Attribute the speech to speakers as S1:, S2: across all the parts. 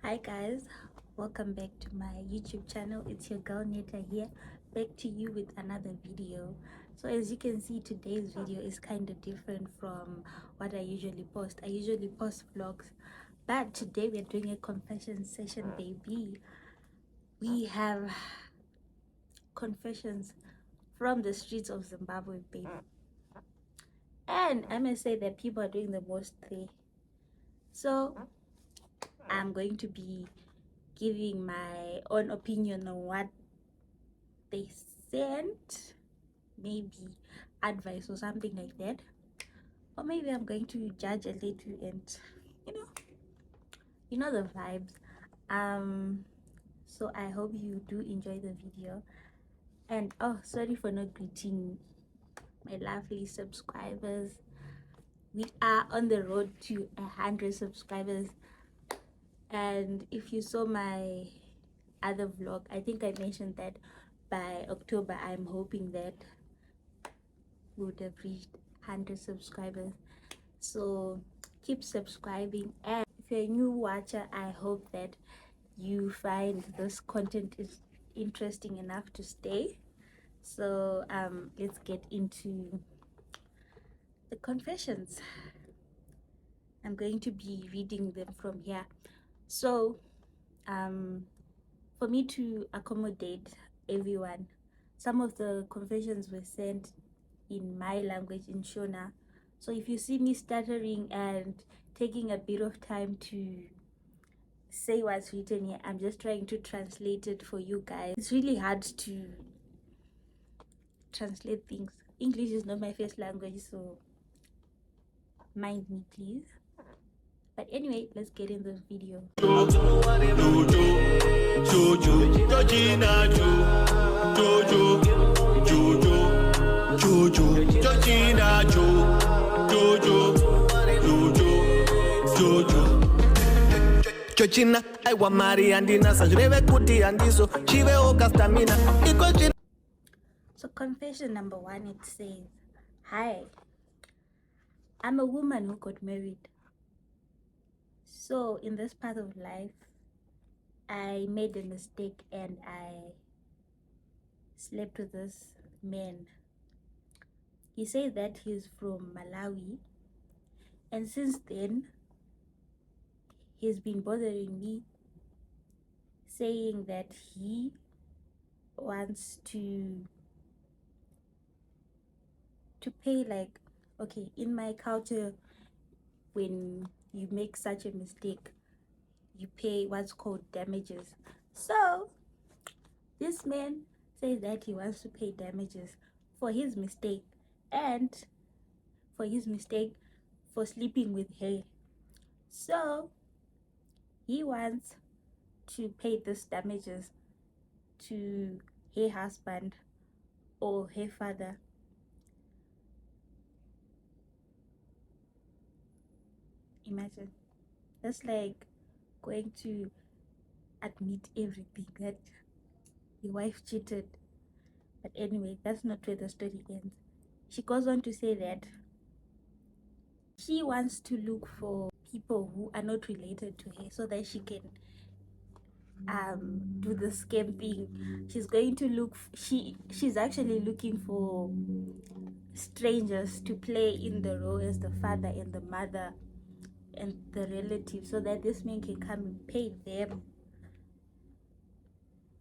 S1: Hi guys, welcome back to my YouTube channel. It's your girl Neta here, back to you with another video. So as you can see, today's video is kind of different from what I usually post. I usually post vlogs, but today we're doing a confession session, baby. We have confessions from the streets of Zimbabwe, baby. And I must say that people are doing the most there. So I'm going to be giving my own opinion on what they sent, maybe advice or something like that, or maybe I'm going to judge a little and you know the vibes. So I hope you do enjoy the video. And oh, sorry for not greeting my lovely subscribers. We are on the road to 100 subscribers, and if you saw my other vlog, I think I mentioned that by October I'm hoping that we would have reached 100 subscribers. So keep subscribing, and if you're a new watcher, I hope that you find this content is interesting enough to stay. So let's get into the confessions. I'm going to be reading them from here. So for me to accommodate everyone, some of the confessions were sent in my language, in Shona. So if you see me stuttering and taking a bit of time to say what's written here, I'm just trying to translate it for you guys. It's really hard to translate things. English is not my first language, so mind me please. But anyway, let's get in the video.
S2: Chochina aiwa mari andina sajreve kuti andizo chive okastamina iko.
S1: So confession number 1, it says, hi, I'm a woman who got married. So in this part of life, I made a mistake and I slept with this man. He said that he's from Malawi, and since then he's been bothering me, saying that he wants to pay, like, okay, in my culture, when you make such a mistake, you pay what's called damages. So this man says that he wants to pay damages for his mistake, and for his mistake for sleeping with her. So he wants to pay this damages to her husband or her father. Imagine, that's like going to admit everything, that your wife cheated. But anyway, that's not where the story ends. She goes on to say that she wants to look for people who are not related to her so that she can do the scam thing. She's going to look, she's actually looking for strangers to play in the role as the father and the mother and the relatives, so that this man can come and pay them.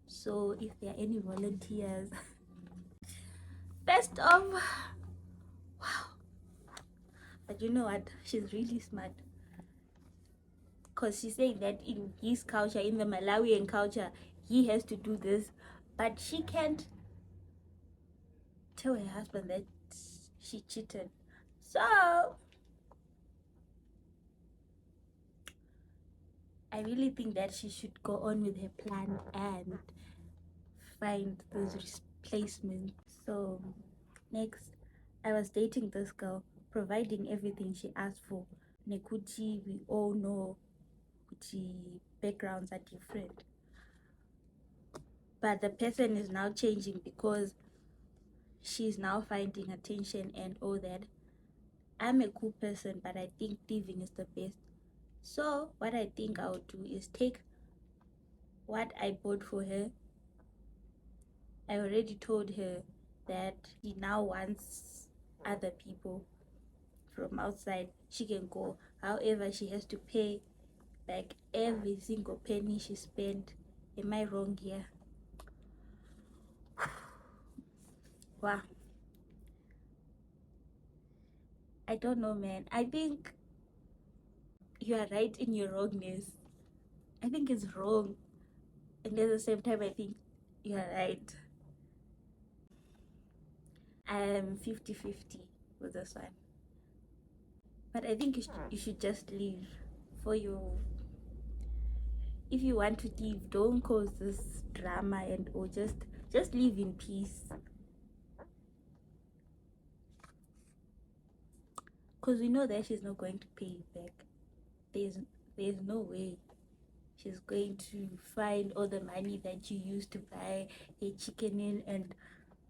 S1: So if there are any volunteers, best of. Wow. But you know what, she's really smart, because she's saying that in his culture, in the Malawian culture, he has to do this, but she can't tell her husband that she cheated. So I really think that she should go on with her plan and find those replacements. So next, I was dating this girl, providing everything she asked for. Nekuti, we all know kuti backgrounds are different, but the person is now changing because she's now finding attention and all that. I'm a cool person, but I think living is the best. So what I think I'll do is take what I bought for her, I already told her that she now wants other people from outside. She can go. However, she has to pay back every single penny she spent. Am I wrong here? Wow. I don't know, man. I think you are right in your wrongness. I think it's wrong. And at the same time, I think you are right. I am 50-50 with this one. But I think you should just leave for your. If you want to leave, don't cause this drama and or just live in peace. Because we know that she's not going to pay you back. There's no way she's going to find all the money that you used to buy a chicken in and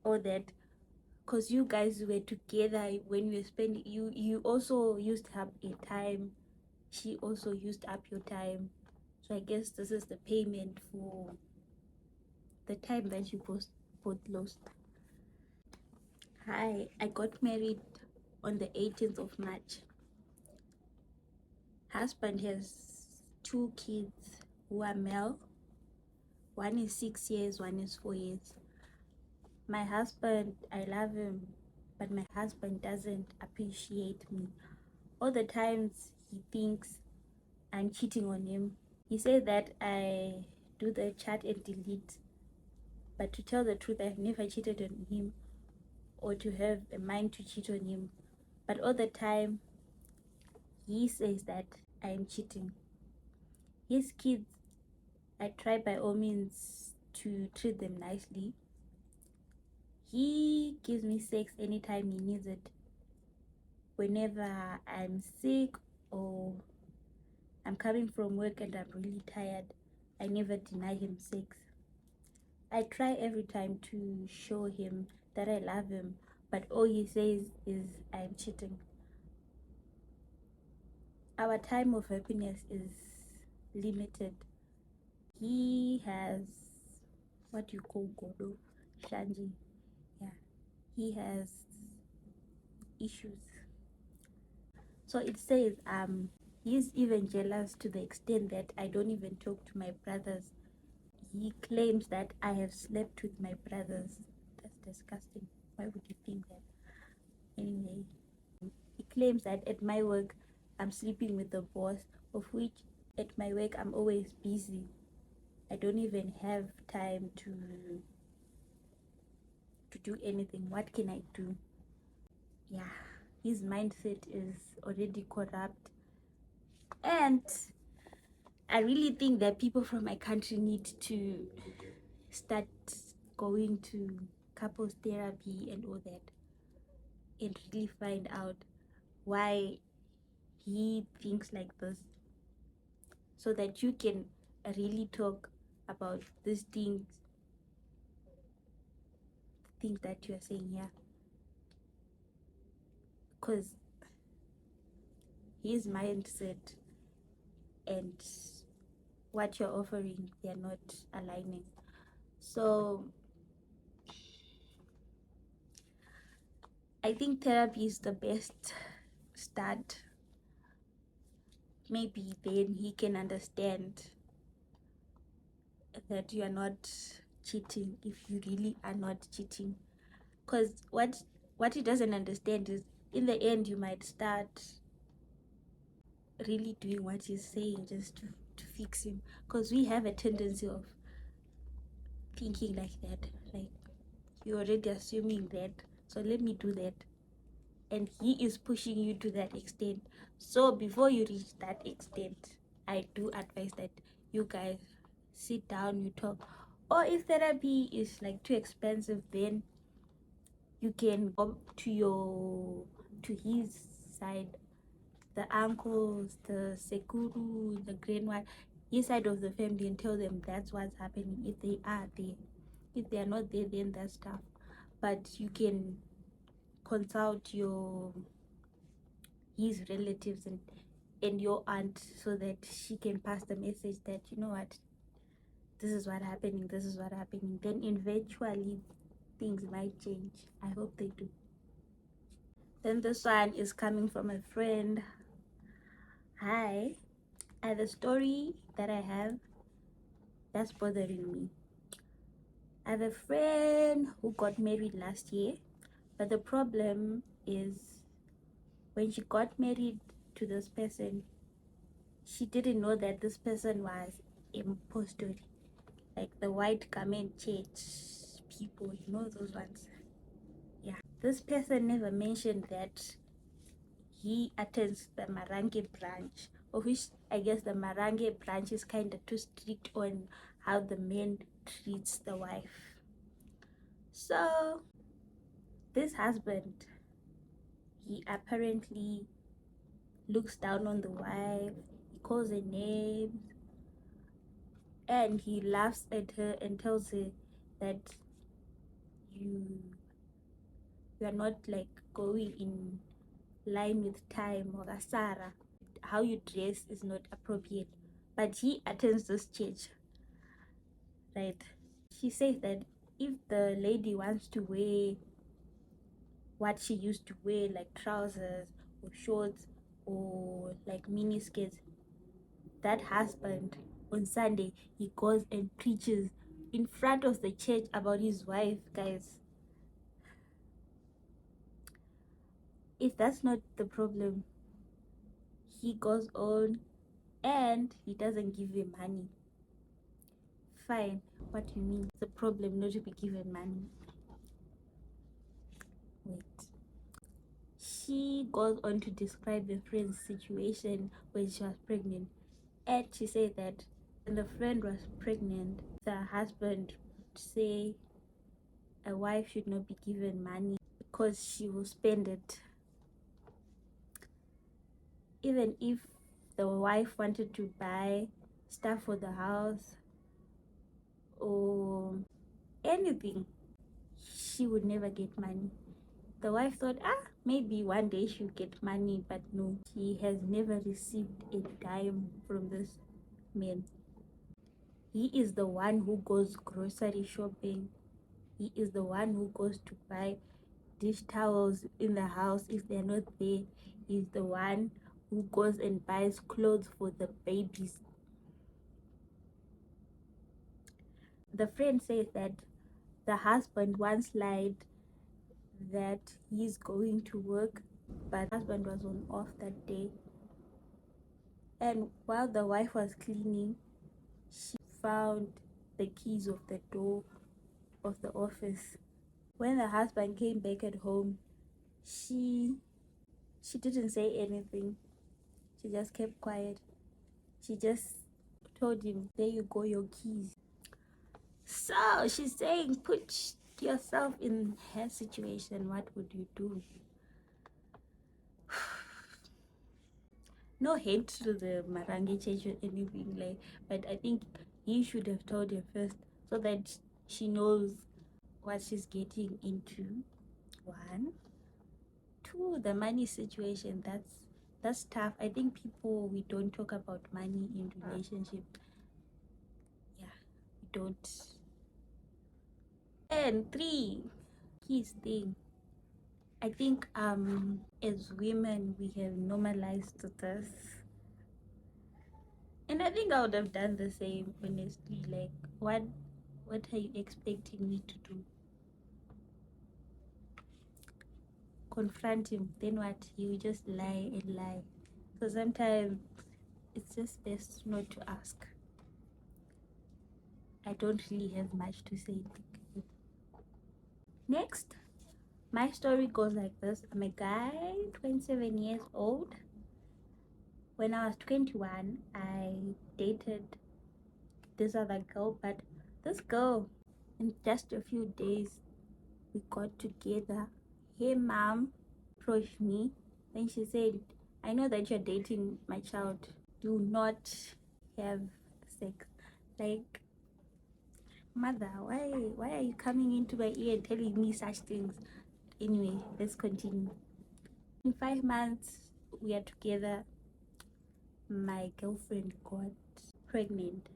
S1: all that. Because you guys were together when you were spending, you also used up a time. She also used up your time. So I guess this is the payment for the time that you both lost. Hi, I got married on the 18th of March. Husband has 2 kids who are male. One is 6 years, one is 4 years. My husband, I love him, but my husband doesn't appreciate me. All the times he thinks I'm cheating on him. He said that I do the chat and delete, but to tell the truth, I've never cheated on him or to have a mind to cheat on him. But all the time he says that I am cheating. His kids, I try by all means to treat them nicely. He gives me sex anytime he needs it. Whenever I'm sick or I'm coming from work and I'm really tired, I never deny him sex. I try every time to show him that I love him, but all he says is I'm cheating. Our time of happiness is limited. He has what you call Godo, Shanji. Yeah, he has issues. So it says he's even jealous to the extent that I don't even talk to my brothers. He claims that I have slept with my brothers. That's disgusting. Why would you think that? Anyway, he claims that at my work I'm sleeping with the boss, of which at my work I'm always busy. I don't even have time to do anything. What can I do? Yeah, his mindset is already corrupt, and I really think that people from my country need to start going to couples therapy and all that and really find out why he thinks like this, so that you can really talk about these things that you're saying here. Because his mindset and what you're offering, they're not aligning. So I think therapy is the best start. Maybe then he can understand that you are not cheating if you really are not cheating. Because what he doesn't understand is in the end you might start really doing what he's saying just to fix him. Because we have a tendency of thinking like that, like you're already assuming that, so let me do that. And he is pushing you to that extent. So before you reach that extent, I do advise that you guys sit down, you talk. Or if therapy is like too expensive, then you can go to his side, the uncles, the sekuru, the grandma, his side of the family, and tell them that's what's happening. If they are there, if they are not there, then that's tough. But you can consult his relatives and your aunt, so that she can pass the message that, you know what, this is what happening, this is what happening, then eventually things might change. I hope they do. Then this one is coming from a friend. Hi, the story that I have that's bothering me. I have a friend who got married last year, but the problem is when she got married to this person, she didn't know that this person was impostor, like the white garment church people, you know those ones. Yeah, this person never mentioned that he attends the Marange branch, of which I guess the Marange branch is kind of too strict on how the man treats the wife. So this husband, he apparently looks down on the wife, he calls her names, and he laughs at her and tells her that you are not like going in line with time, or Sarah, how you dress is not appropriate. But he attends this church, right? She says that if the lady wants to wear what she used to wear, like trousers or shorts or like mini skirts, that husband on Sunday he goes and preaches in front of the church about his wife. Guys, if that's not the problem, he goes on and he doesn't give her money. Fine, what do you mean? It's a problem not to be given money. Wait. She goes on to describe the friend's situation when she was pregnant, and she said that when the friend was pregnant, the husband would say a wife should not be given money because she will spend it. Even if the wife wanted to buy stuff for the house or anything, she would never get money. The wife thought, maybe one day she'll get money, but no, she has never received a dime from this man. He is the one who goes grocery shopping. He is the one who goes to buy dish towels in the house if they're not there. He's the one who goes and buys clothes for the babies. The friend says that the husband once lied that he's going to work, but the husband was on off that day, and while the wife was cleaning, she found the keys of the door of the office. When the husband came back at home, she didn't say anything. She just kept quiet. She just told him, there you go, your keys. So she's saying, put yourself in her situation. What would you do? No hate to the Marangi church or anything, like, but I think he should have told her first so that she knows what she's getting into. One, two, the money situation. That's tough. I think we don't talk about money in relationship. Yeah, we don't. And three, keys thing. I think as women we have normalized this, and I think I would have done the same, honestly. Like, what are you expecting me to do? Confront him, then what? He will just lie and lie. So sometimes it's just best not to ask. I don't really have much to say. Next, my story goes like this. I'm a guy, 27 years old. When I was 21, I dated this other girl, but this girl, in just a few days, we got together. Her mom approached me, then she said, I know that you're dating my child. Do not have sex. Like, mother, why are you coming into my ear and telling me such things? Anyway, let's continue. In 5 months we are together, my girlfriend got pregnant.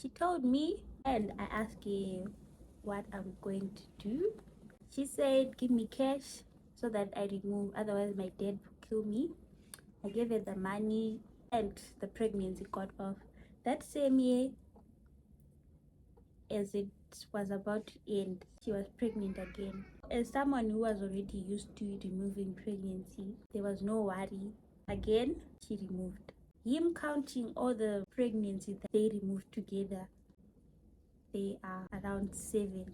S1: She told me And I asked her what I'm going to do. She said, give me cash so that I remove, otherwise my dad will kill me. I gave her the money and the pregnancy got off. That same year, as it was about to end, she was pregnant again. As someone who was already used to removing pregnancy, there was no worry. Again, she removed. Him counting all the pregnancy that they removed together, they are around 7.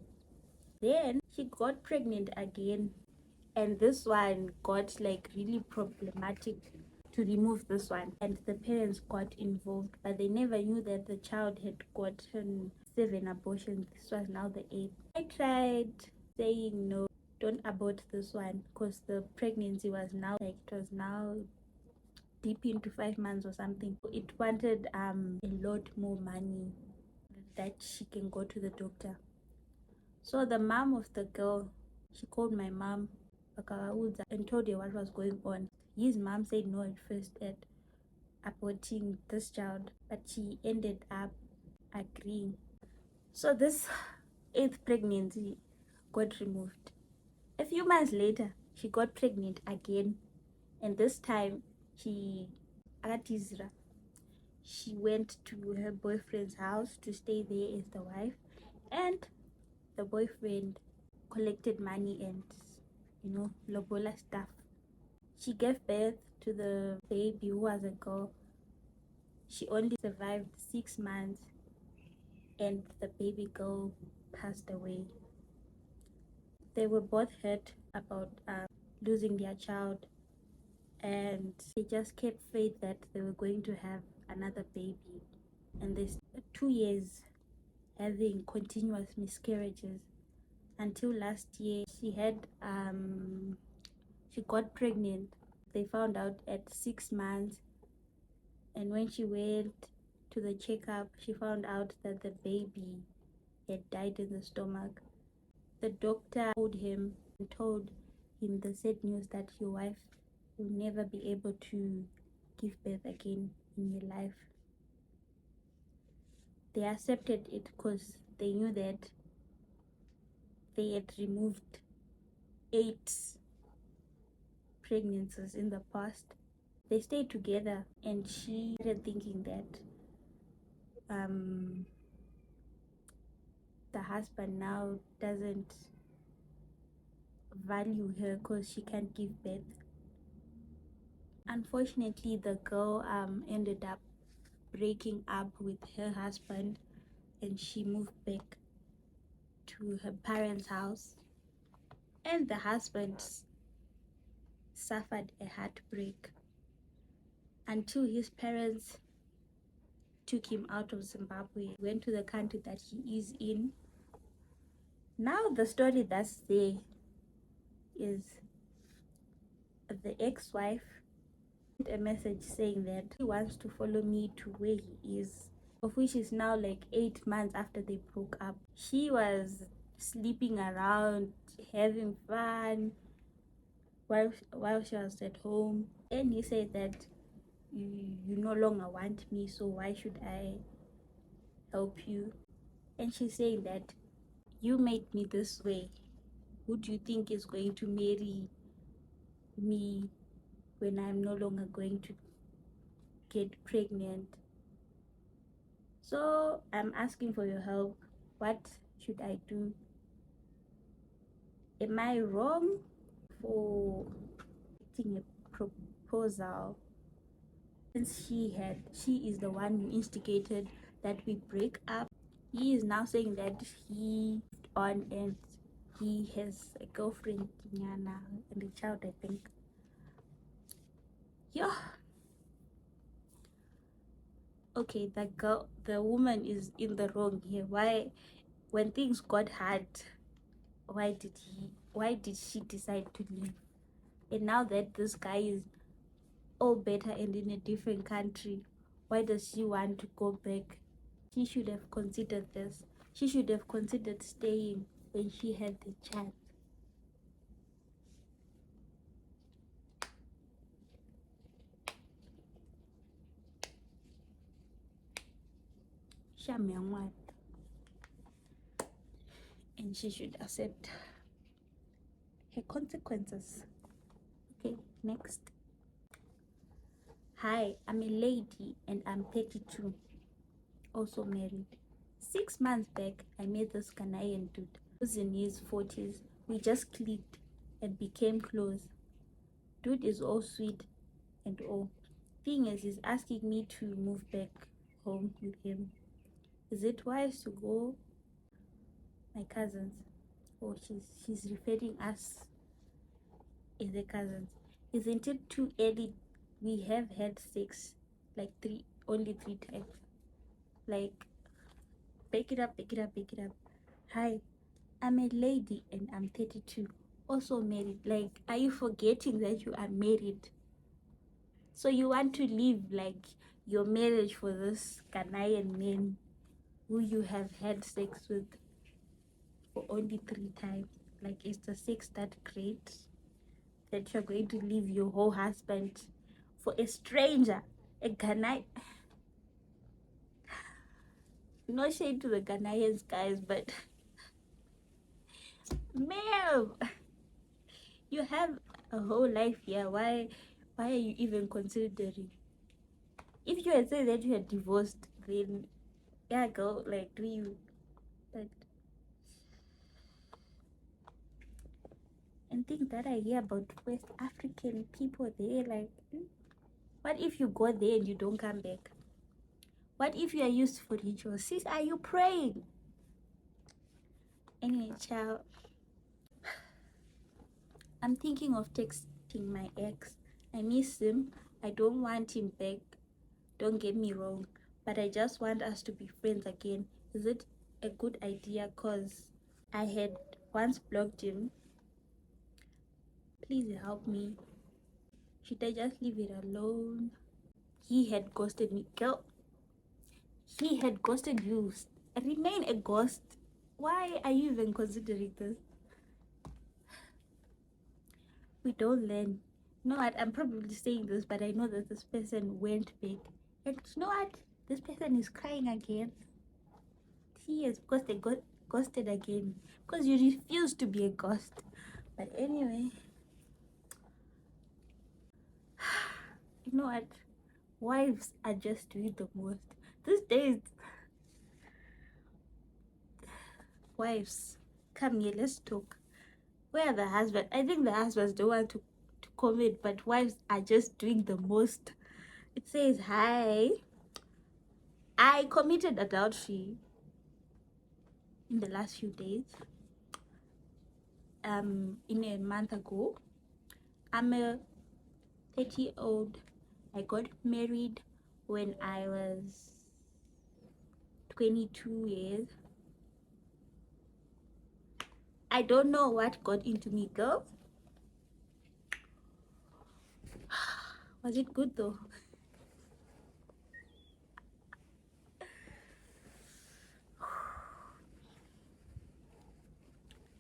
S1: Then she got pregnant again, and this one got like really problematic to remove this one, and the parents got involved, but they never knew that the child had gotten 7 abortions. This was now the 8th. I tried saying no, don't abort this one, because the pregnancy was now like, it was now deep into 5 months or something. It wanted a lot more money that she can go to the doctor. So the mom of the girl, she called my mom and told her what was going on. His mom said no at first at aborting this child, but she ended up agreeing. So this 8th pregnancy got removed. A few months later, she got pregnant again, and this time she went to her boyfriend's house to stay there as the wife, and the boyfriend collected money and lobola stuff. She gave birth to the baby, who was a girl. She only survived 6 months, and the baby girl passed away. They were both hurt about losing their child, and they just kept faith that they were going to have another baby. And this 2 years having continuous miscarriages until last year she got pregnant. They found out at 6 months, and when she went to the checkup, she found out that the baby had died in the stomach. The doctor told him the sad news that your wife will never be able to give birth again in your life. They accepted it because they knew that they had removed 8 pregnancies in the past. They stayed together, and she started thinking that the husband now doesn't value her because she can't give birth. Unfortunately, the girl ended up breaking up with her husband, and she moved back to her parents' house, and the husband suffered a heartbreak until his parents took him out of Zimbabwe, went to the country that he is in. Now the story that's there is the ex-wife a message saying that he wants to follow me to where he is, of which is now like 8 months after they broke up. She was sleeping around, having fun while she was at home, and he said that you no longer want me, so why should I help you? And she's saying that you made me this way. Who do you think is going to marry me when I'm no longer going to get pregnant? So I'm asking for your help. What should I do? Am I wrong for getting a proposal, since she is the one who instigated that we break up? He is now saying that he moved on and he has a girlfriend, Nyana, and a child, I think. Yeah. Okay, the woman is in the wrong here. Why, when things got hard, why did she decide to leave? And now that this guy is all better and in a different country, why does she want to go back? She should have considered this. She should have considered staying when she had the chance. Shamyangwan. and she should accept her consequences. Okay, next. Hi, I'm a lady and I'm 32, also married. 6 months back, I met this Ghanaian dude who's in his 40s. We just clicked and became close. Dude is all sweet and all. Thing is, he's asking me to move back home with him. Is it wise to go? My cousins. Oh, she's referring us as the cousins. Isn't it too early? We have had sex like only three times. Like, pick it up, pick it up, pick it up. Hi, I'm a lady and I'm 32, also married. Like, are you forgetting that you are married? So you want to leave like your marriage for this Ghanaian man who you have had sex with for only 3 times? Like, is the sex that great that you're going to leave your whole husband for a stranger, a Ghanaian? No shade to the Ghanaians, guys, but ma'am, you have a whole life here. Why are you even considering? If you had said that you had divorced, then yeah, go, like, do you? But and things that I hear about West African people, they're like, what if you go there and you don't come back? What if you are used for rituals? Sis, are you praying? Anyway, child, I'm thinking of texting my ex. I miss him. I don't want him back. Don't get me wrong, but I just want us to be friends again. Is it a good idea? Cause I had once blocked him. Please help me. Should I just leave it alone? He had ghosted me. Girl, he had ghosted you. Remain a ghost. Why are you even considering this? We don't learn. You know what? I'm probably saying this, but I know that this person went big. And you know what? This person is crying again. Tears because they got ghosted again. Because you refuse to be a ghost. But anyway, you know what? Wives are just doing the most. These days, wives, come here, let's talk. Where are the husbands? I think the husbands don't want to comment, but wives are just doing the most. It says, hi, I committed adultery in the last few days. In a month ago. I'm a 30-year-old. I got married when I was 22 years. I don't know what got into me, girl. Was it good though?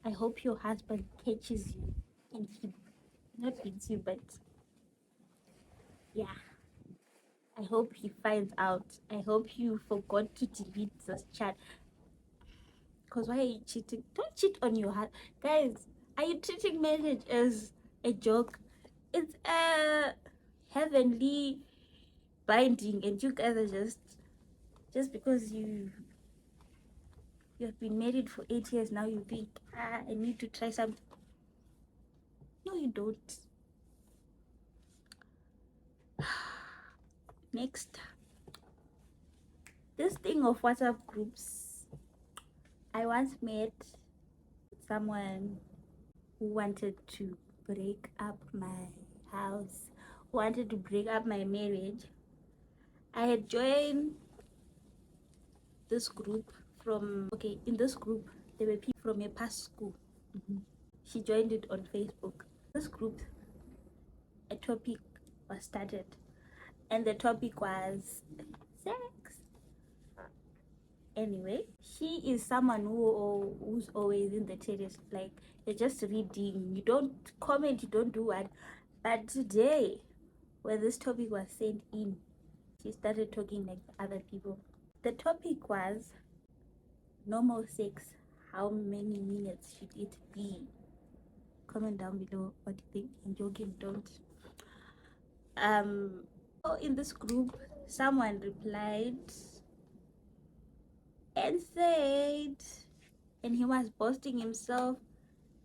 S1: I hope your husband catches you and he not beats you, but yeah. I hope he finds out. I hope you forgot to delete this chat. Because why are you cheating? Don't cheat on your husband. Guys, are you treating marriage as a joke? It's a heavenly binding, and you guys are just because you've been married for 8 years now, you think, I need to try something. No, you don't. Next, this thing of WhatsApp groups. I once met someone who wanted to break up my house, wanted to break up my marriage. I had joined this group in this group there were people from a past school. She joined it on Facebook. This group, a topic was started, and the topic was sex. Anyway, she is someone who's always in the terrace, like, you're just reading, you don't comment, you don't do what. But today, when this topic was sent in, she started talking like other people. The topic was normal sex, how many minutes should it be? Comment down below what you think. I'm joking, don't. So in this group, someone replied and said, and he was boasting himself,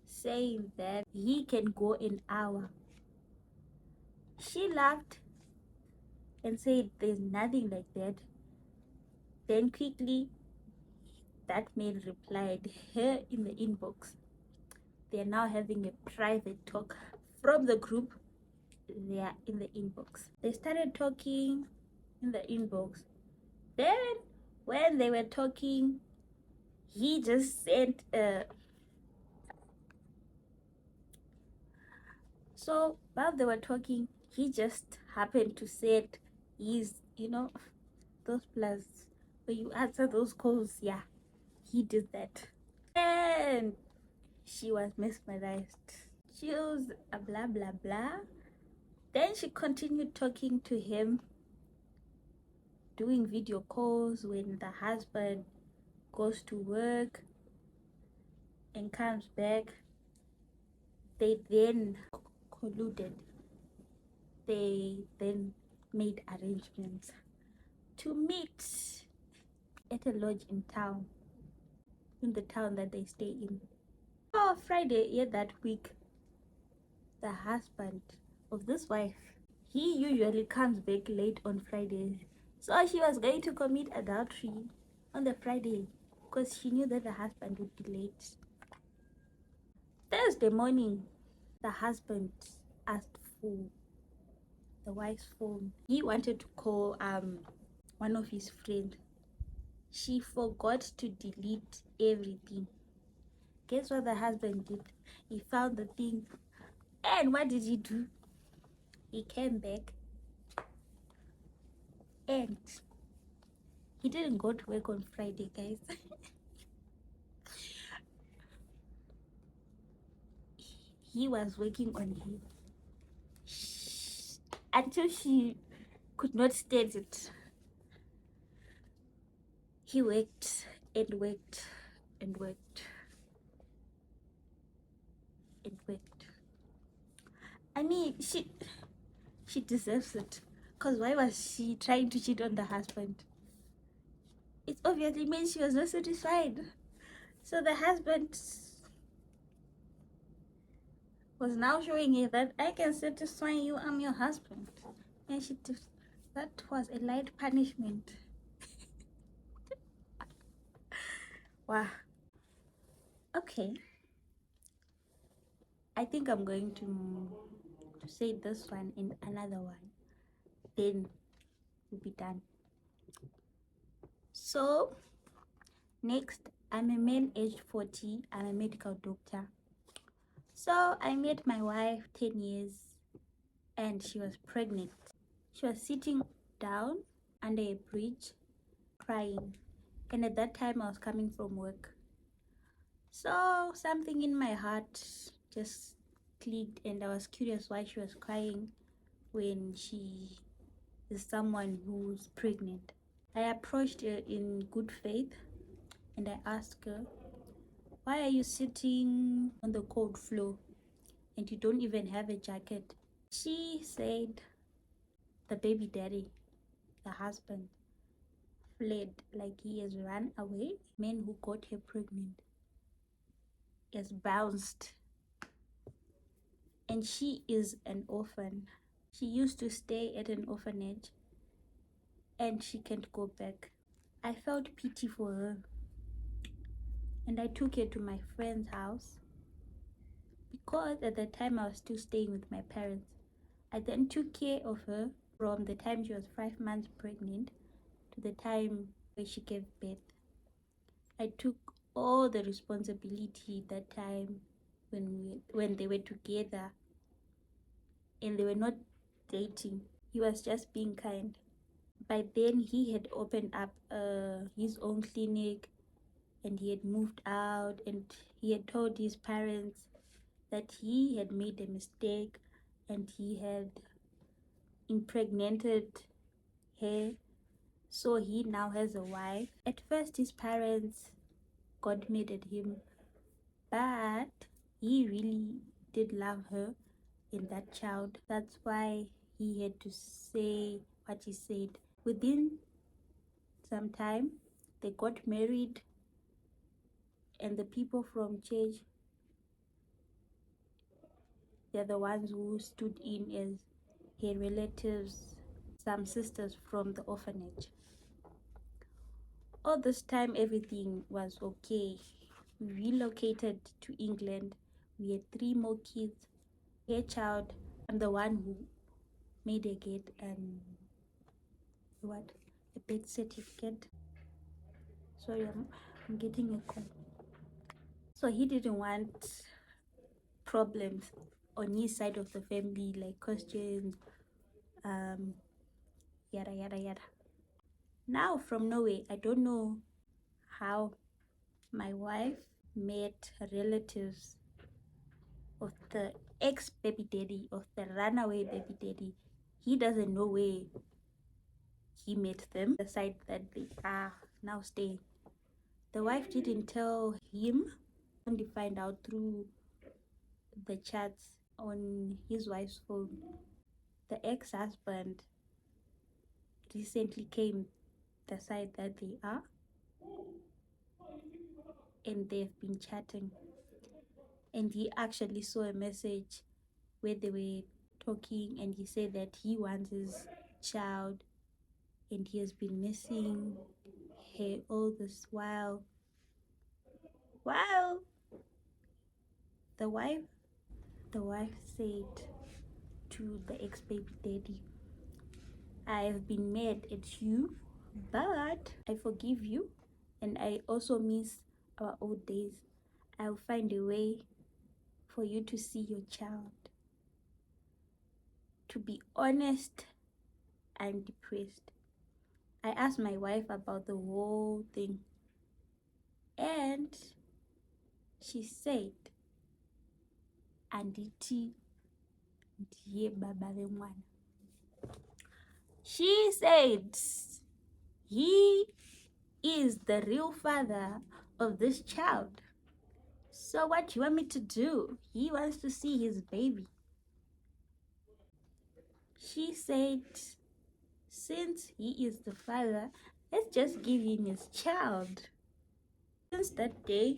S1: saying that he can go an hour. She laughed and said there's nothing like that. Then quickly that male replied her in the inbox. They're now having a private talk from the group. They are in the inbox. They started talking in the inbox. Then when they were talking, he just sent so while they were talking, he just happened to set his, those plus when you answer those calls. Yeah, he did that. And she was mesmerized. She was a blah blah blah. Then she continued talking to him, doing video calls when the husband goes to work and comes back. They then colluded. They then made arrangements to meet at a lodge in town, in the town that they stay in. Oh, Friday, yeah, that week, the husband of this wife, he usually comes back late on Fridays. So she was going to commit adultery on the Friday because she knew that the husband would be late. Thursday morning, the husband asked for the wife's phone. He wanted to call one of his friends. She forgot to delete everything. Guess what the husband did? He found the thing. And what did he do? He came back and he didn't go to work on Friday, guys. He was working on him until she could not stand it. He worked and worked and worked and worked. I mean, she deserves it. Because why was she trying to cheat on the husband? It obviously means she was not satisfied. So the husband was now showing her that I can satisfy you, I'm your husband. And that was a light punishment. Wow. Okay. I think I'm going to say this one in another one. Then we'll be done. So, next, I'm a man aged 40. I'm a medical doctor. So, I met my wife 10 years and she was pregnant. She was sitting down under a bridge crying. And at that time, I was coming from work. So, something in my heart just clicked and I was curious why she was crying when she is someone who's pregnant. I approached her in good faith and I asked her, why are you sitting on the cold floor and you don't even have a jacket? She said the baby daddy, the husband, fled, like he has run away. Man who got her pregnant has bounced and she is an orphan. She used to stay at an orphanage and she can't go back. I felt pity for her and I took her to my friend's house because at that time I was still staying with my parents. I then took care of her from the time she was 5 months pregnant to the time where she gave birth. I took all the responsibility that time when they were together and they were not dating. He was just being kind. By then he had opened up his own clinic and he had moved out and he had told his parents that he had made a mistake and he had impregnated her, so he now has a wife. At first his parents God made at him, but he really did love her in that child. That's why he had to say what he said. Within some time, they got married, and the people from church, they're the ones who stood in as her relatives, some sisters from the orphanage. All this time, everything was okay. We relocated to England. We had 3 more kids. Her child, I'm the one who made her get what? A birth certificate. Sorry, I'm getting a call. So he didn't want problems on his side of the family, like questions, yada yada yada. Now from nowhere, I don't know how my wife met relatives of the ex baby daddy, of the runaway baby daddy. He doesn't know where he met them, the side that they are now staying. The wife didn't tell him, only find out through the chats on his wife's phone. The ex-husband recently came the side that they are, and they've been chatting, and he actually saw a message where they were talking, and he said that he wants his child and he has been missing her all this while. While the wife said to the ex-baby daddy, I have been mad at you, but I forgive you, and I also miss our old days. I'll find a way for you to see your child. To be honest, I'm depressed. I asked my wife about the whole thing, and she said, Anditi ndiye baba wemwana. She said he is the real father of this child. So what do you want me to do? He wants to see his baby. She said, since he is the father, let's just give him his child. Since that day,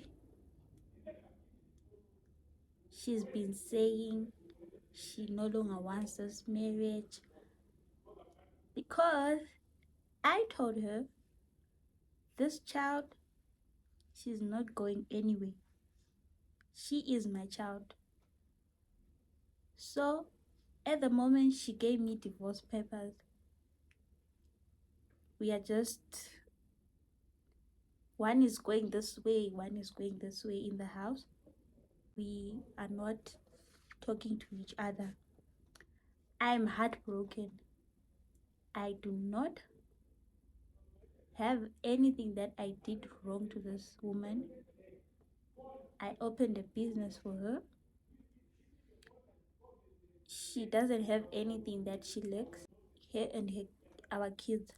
S1: she's been saying she no longer wants this marriage, because I told her this child, she's not going anywhere. She is my child. So at the moment she gave me divorce papers, we are just, one is going this way, one is going this way in the house. We are not talking to each other. I'm heartbroken. I do not have anything that I did wrong to this woman. I opened a business for her. She doesn't have anything that she lacks. Her and our kids.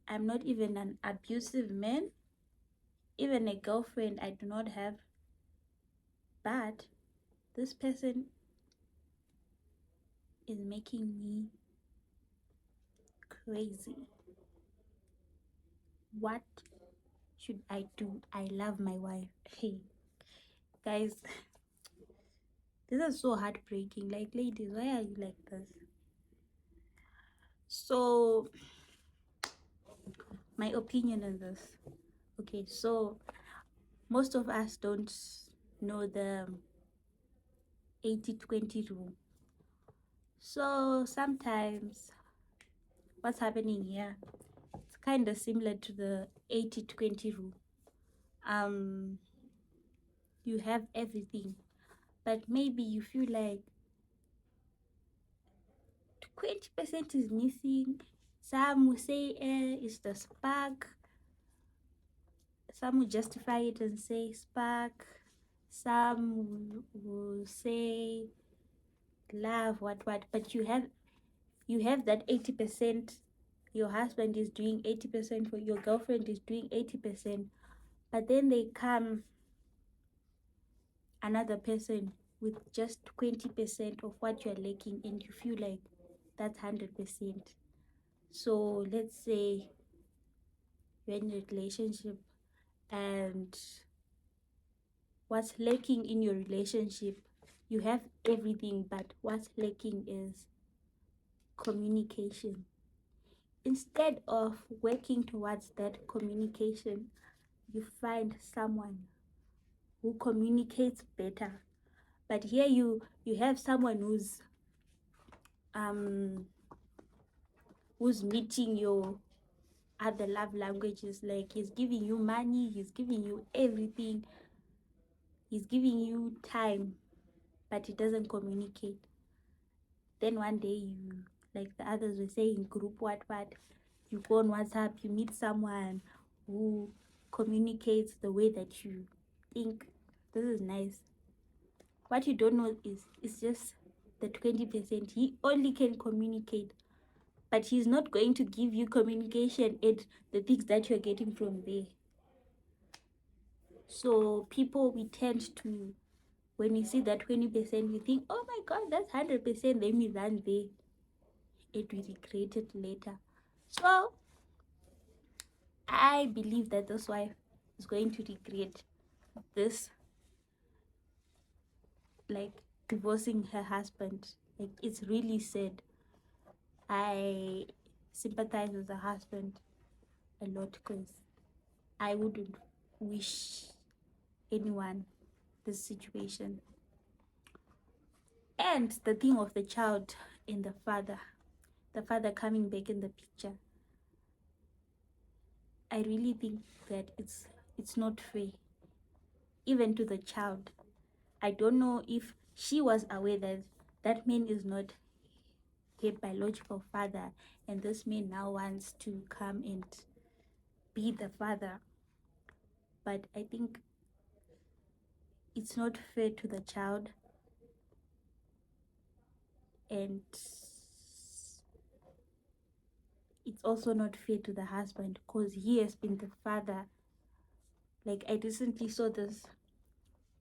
S1: I'm not even an abusive man. Even a girlfriend I do not have. But this person is making me crazy. What should I do? I love my wife. Hey, guys, this is so heartbreaking. Like, ladies, why are you like this? So, my opinion on this. Okay, so most of us don't know the 80-20 rule. So sometimes what's happening here, it's kind of similar to the 80-20 rule. You have everything, but maybe you feel like 20% is missing. Some will say it's the spark. Some will justify it and say spark. Some will say love, what, but you have that 80% your husband is doing 80% for your girlfriend is doing 80%, but then they come another person with just 20% of what you're lacking, and you feel like that's 100%. So let's say you're in a relationship, and what's lacking in your relationship, you have everything, but what's lacking is communication. Instead of working towards that communication, you find someone who communicates better. But here you have someone who's meeting your other love languages. Like, he's giving you money, he's giving you everything, he's giving you time, but he doesn't communicate. Then one day, you, like the others were saying, group what, you go on WhatsApp, you meet someone who communicates the way that you think. This is nice. What you don't know is it's just the 20%. He only can communicate, but he's not going to give you communication and the things that you're getting from there. So people, we tend to, when we see that 20%, we think, oh my god, that's 100%. Then we run there and we regret it later. So I believe that this wife is going to regret this, like divorcing her husband. Like, it's really sad. I sympathize with the husband a lot, because I wouldn't wish anyone this situation. And the thing of the child and the father coming back in the picture, I really think that it's not fair, even to the child. I don't know if she was aware that that man is not her biological father, and this man now wants to come and be the father. But I think it's not fair to the child, and it's also not fair to the husband, because he has been the father. Like, I recently saw this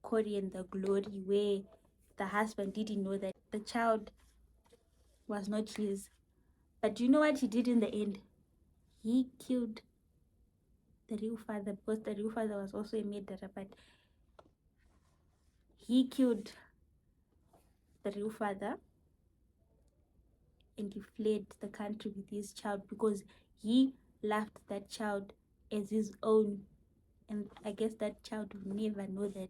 S1: Cory and the Glory, where the husband didn't know that the child was not his. But do you know what he did in the end? He killed the real father, because the real father was also a murderer, but he killed the real father and he fled the country with his child, because he loved that child as his own. And I guess that child will never know that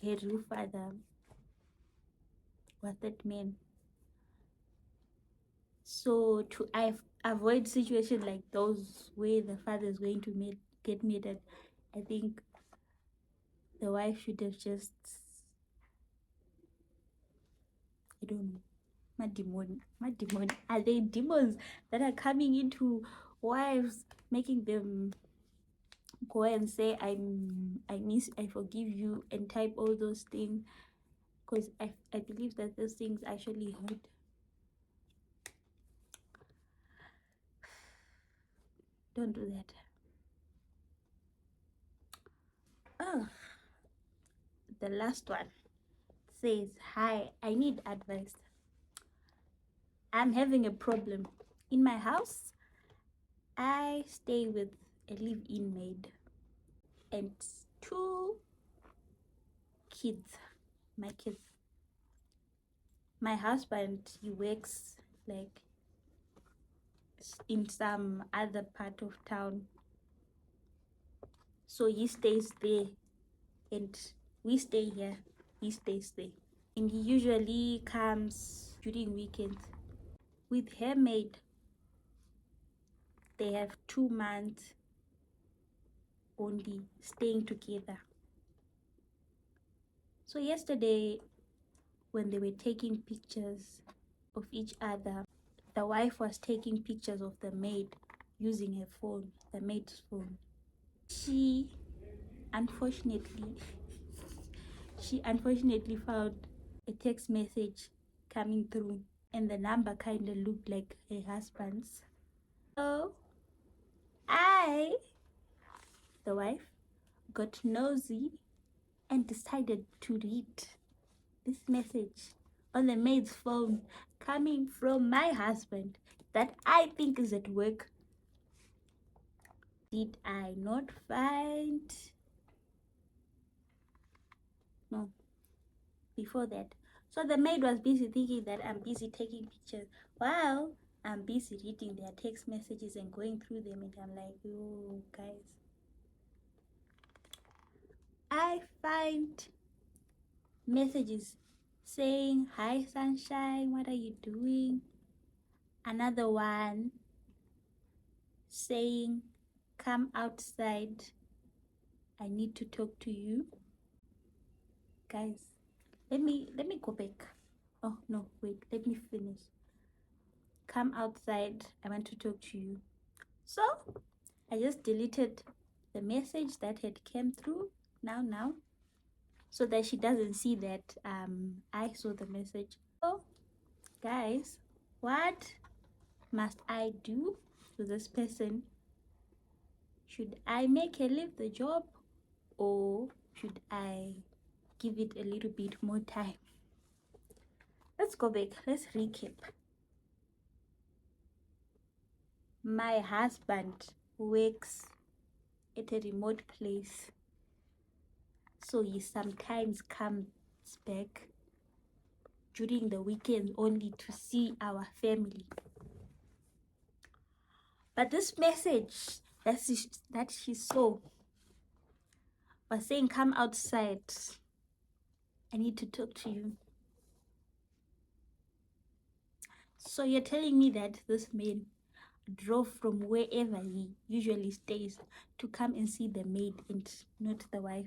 S1: her real father was that man. So to avoid situations like those where the father is going to get murdered, I think the wife should have just, I don't know, my demon. Are they demons that are coming into wives, making them go and say, I forgive you, and type all those things? Because I believe that those things actually hurt. Don't do that. Oh, the last one says, hi, I need advice. I'm having a problem. In my house, I stay with a live-in maid and 2 kids, my kids. My husband, he works like in some other part of town, so he stays there and we stay here. He stays there, and he usually comes during weekends. With her maid, they have 2 months only staying together. So yesterday, when they were taking pictures of each other, the wife was taking pictures of the maid using her phone, the maid's phone. She unfortunately found a text message coming through, and the number kind of looked like her husband's. So the wife, got nosy and decided to read this message on the maid's phone coming from my husband that I think is at work. Did I not find? No, before that. So the maid was busy thinking that I'm busy taking pictures while I'm busy reading their text messages and going through them, and I'm like, oh guys, I find messages saying, hi sunshine, what are you doing? Another one saying, come outside, I need to talk to you. Guys, let me go back. Oh no, wait, let me finish. Come outside, I want to talk to you. So I just deleted the message that had came through now, so that she doesn't see that I saw the message. So guys, what must I do to this person? Should I make her leave the job, or should I give it a little bit more time? Let's go back. Let's recap. My husband works at a remote place, so he sometimes comes back during the weekend only to see our family. But this message that she saw was saying, come outside, I need to talk to you. So you're telling me that this man drove from wherever he usually stays to come and see the maid and not the wife?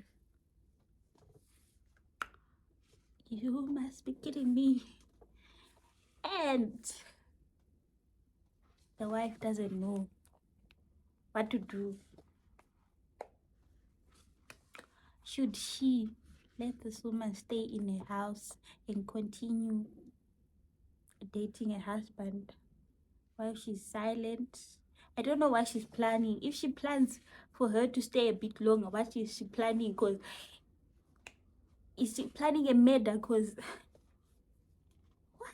S1: You must be kidding me. And the wife doesn't know what to do. Should she let this woman stay in her house and continue dating her husband while she's silent? I don't know what she's planning. If she plans for her to stay a bit longer, what is she planning? Because is she planning a murder? Because what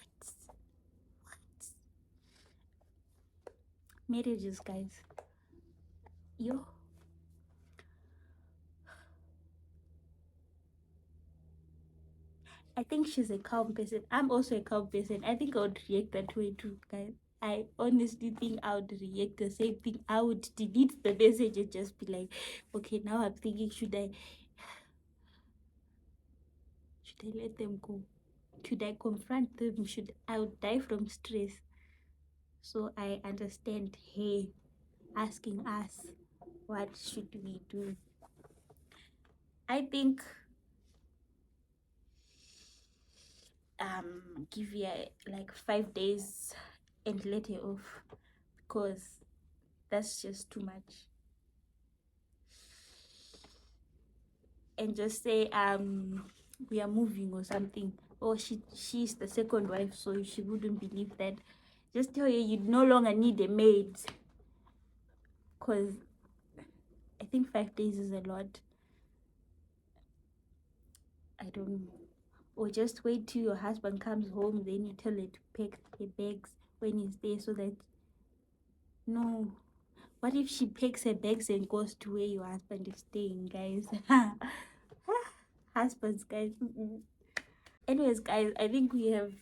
S1: marriages, guys? Yo, I think she's a calm person. I'm also a calm person. I think I would react that way too, guys. I honestly think I would react the same thing. I would delete the message and just be like, okay, now I'm thinking, should I let them go? Should I confront them? Should I would die from stress? So I understand her asking us, what should we do? I think give her like 5 days and let her off, because that's just too much. And just say we are moving or something, or she's the second wife, so she wouldn't believe that. Just tell her you no longer need a maid, because I think 5 days is a lot. I don't know. Or just wait till your husband comes home, then you tell her to pack her bags when he's there, so that no. What if she packs her bags and goes to where your husband is staying, guys? Husbands, guys. Anyways, guys, I think we have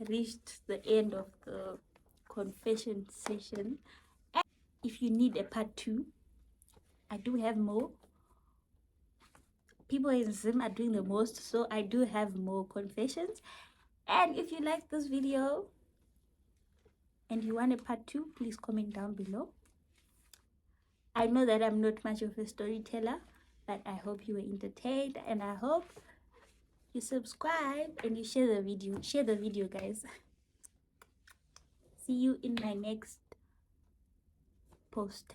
S1: reached the end of the confession session. And if you need a part 2, I do have more. People in Zim are doing the most, so I do have more confessions. And if you like this video and you want a part 2, please comment down below. I know that I'm not much of a storyteller, but I hope you were entertained, and I hope you subscribe and you share the video. Share the video, guys. See you in my next post.